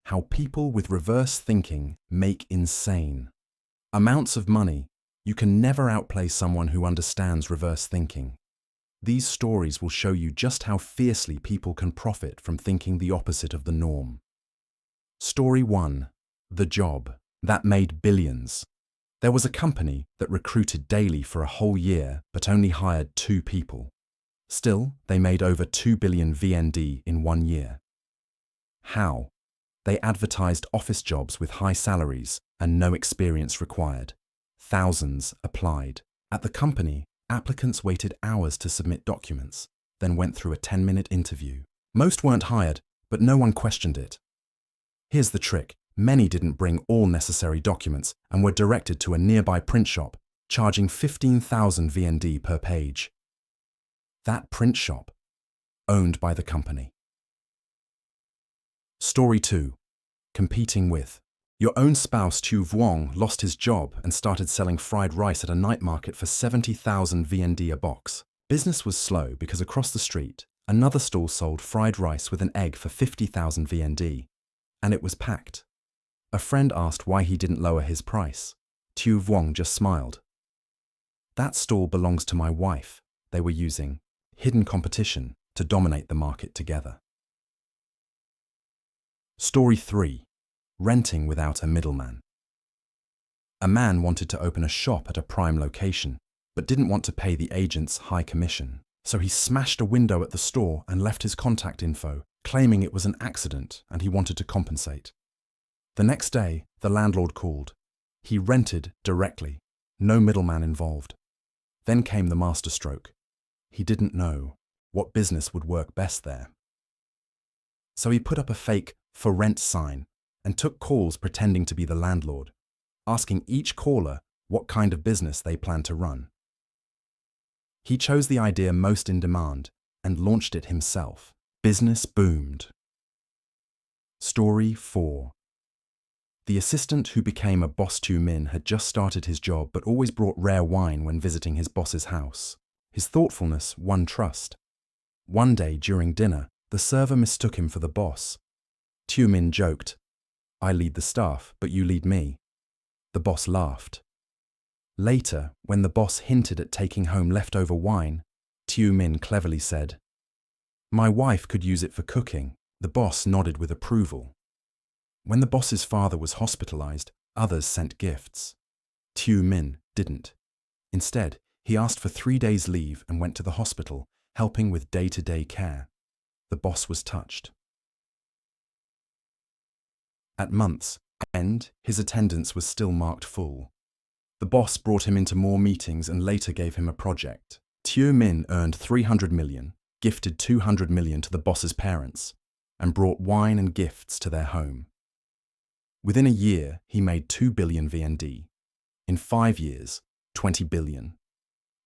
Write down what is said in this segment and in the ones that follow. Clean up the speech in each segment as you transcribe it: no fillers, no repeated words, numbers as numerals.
How people with reverse thinking make insane amounts of money. You can never outplay someone who understands reverse thinking. These stories will show you just how fiercely people can profit from thinking the opposite of the norm. Story 1. The job that made billions. There was a company that recruited daily for a whole year but only hired 2 people. Still, they made over 2 billion VND in 1 year. How? They advertised office jobs with high salaries and no experience required. Thousands applied. At the company, applicants waited hours to submit documents, then went through a 10-minute interview. Most weren't hired, but no one questioned it. Here's the trick. Many didn't bring all necessary documents and were directed to a nearby print shop, charging 15,000 VND per page. That print shop, owned by the company. Story 2. Competing with. Your own spouse Tu Vuong lost his job and started selling fried rice at a night market for 70,000 VND a box. Business was slow because across the street, another stall sold fried rice with an egg for 50,000 VND, and it was packed. A friend asked why he didn't lower his price. Tu Vuong just smiled. That stall belongs to my wife. They were using hidden competition to dominate the market together. Story 3. Renting without a middleman. A man wanted to open a shop at a prime location, but didn't want to pay the agent's high commission. So he smashed a window at the store and left his contact info, claiming it was an accident and he wanted to compensate. The next day, the landlord called. He rented directly, no middleman involved. Then came the masterstroke. He didn't know what business would work best there. So he put up a fake "for rent" sign and took calls pretending to be the landlord, asking each caller what kind of business they planned to run. He chose the idea most in demand and launched it himself. Business boomed. Story 4. The assistant who became a boss Tu Min had just started his job but always brought rare wine when visiting his boss's house. His thoughtfulness won trust. One day during dinner, the server mistook him for the boss. Tu Min joked, "I lead the staff, but you lead me." The boss laughed. Later, when the boss hinted at taking home leftover wine, Tu Min cleverly said, "My wife could use it for cooking." The boss nodded with approval. When the boss's father was hospitalized, others sent gifts. Tu Min didn't. Instead, he asked for 3 days leave and went to the hospital, helping with day-to-day care. The boss was touched. At month's end, his attendance was still marked full. The boss brought him into more meetings and later gave him a project. Tu Min earned 300 million, gifted 200 million to the boss's parents, and brought wine and gifts to their home. Within a year, he made 2 billion VND. In 5 years, 20 billion.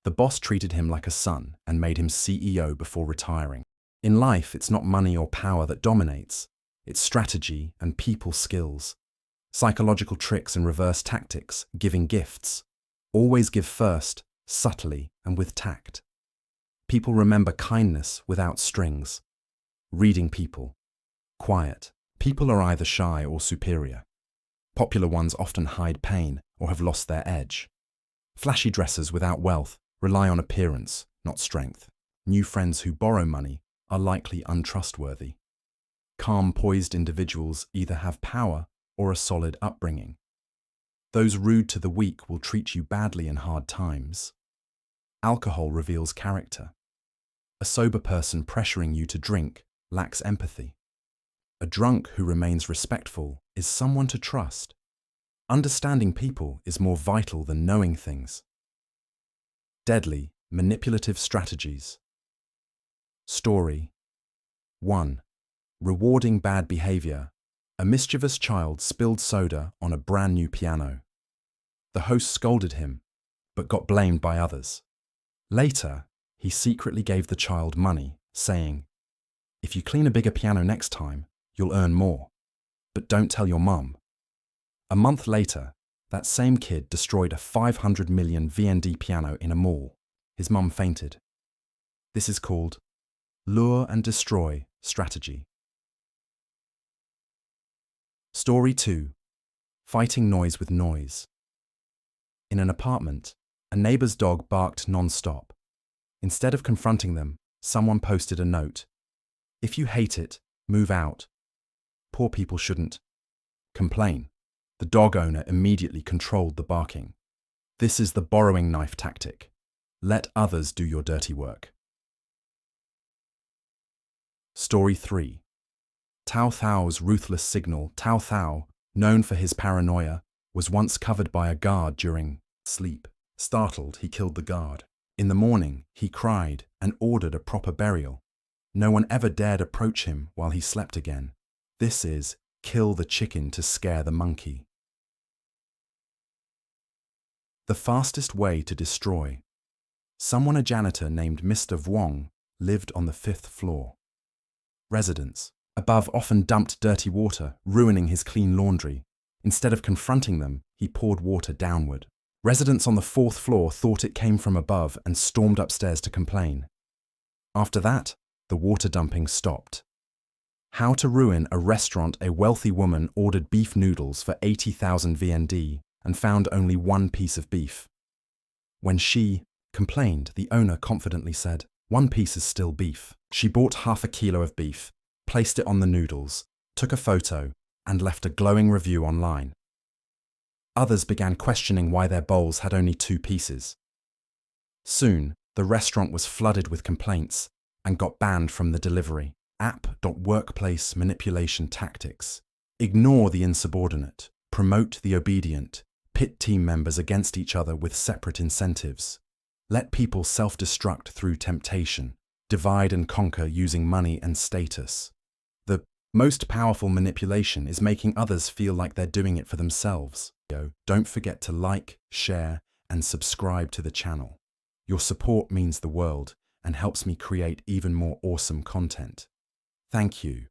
The boss treated him like a son and made him CEO before retiring. In life, it's not money or power that dominates. It's strategy and people skills. Psychological tricks and reverse tactics, giving gifts. Always give first, subtly and with tact. People remember kindness without strings. Reading people. Quiet. People are either shy or superior. Popular ones often hide pain or have lost their edge. Flashy dressers without wealth rely on appearance, not strength. New friends who borrow money are likely untrustworthy. Calm, poised individuals either have power or a solid upbringing. Those rude to the weak will treat you badly in hard times. Alcohol reveals character. A sober person pressuring you to drink lacks empathy. A drunk who remains respectful is someone to trust. Understanding people is more vital than knowing things. Deadly, manipulative strategies. Story 1. Rewarding bad behavior. A mischievous child spilled soda on a brand new piano. The host scolded him, but got blamed by others. Later, he secretly gave the child money, saying, "If you clean a bigger piano next time, you'll earn more. But don't tell your mum." A month later, that same kid destroyed a 500 million VND piano in a mall. His mum fainted. This is called lure and destroy strategy. Story 2. Fighting noise with noise. In an apartment, a neighbor's dog barked non-stop. Instead of confronting them, someone posted a note. If you hate it, move out. Poor people shouldn't complain. The dog owner immediately controlled the barking. This is the borrowing knife tactic. Let others do your dirty work. Story 3. Tao Thao's ruthless signal. Tao Thao, known for his paranoia, was once covered by a guard during sleep. Startled, he killed the guard. In the morning, he cried and ordered a proper burial. No one ever dared approach him while he slept again. This is kill the chicken to scare the monkey. The fastest way to destroy. A janitor named Mr. Vuong lived on the 5th floor. Residents above often dumped dirty water, ruining his clean laundry. Instead of confronting them, he poured water downward. Residents on the 4th floor thought it came from above and stormed upstairs to complain. After that, the water dumping stopped. How to ruin a restaurant. A wealthy woman ordered beef noodles for 80,000 VND and found only one piece of beef. When she complained, the owner confidently said, "One piece is still beef." She bought half a kilo of beef, placed it on the noodles, took a photo, and left a glowing review online. Others began questioning why their bowls had only 2 pieces. Soon, the restaurant was flooded with complaints and got banned from the delivery. Workplace manipulation tactics. Ignore the insubordinate, promote the obedient, pit team members against each other with separate incentives. Let people self-destruct through temptation, divide and conquer using money and status. The most powerful manipulation is making others feel like they're doing it for themselves. Don't forget to like, share, and subscribe to the channel. Your support means the world and helps me create even more awesome content. Thank you.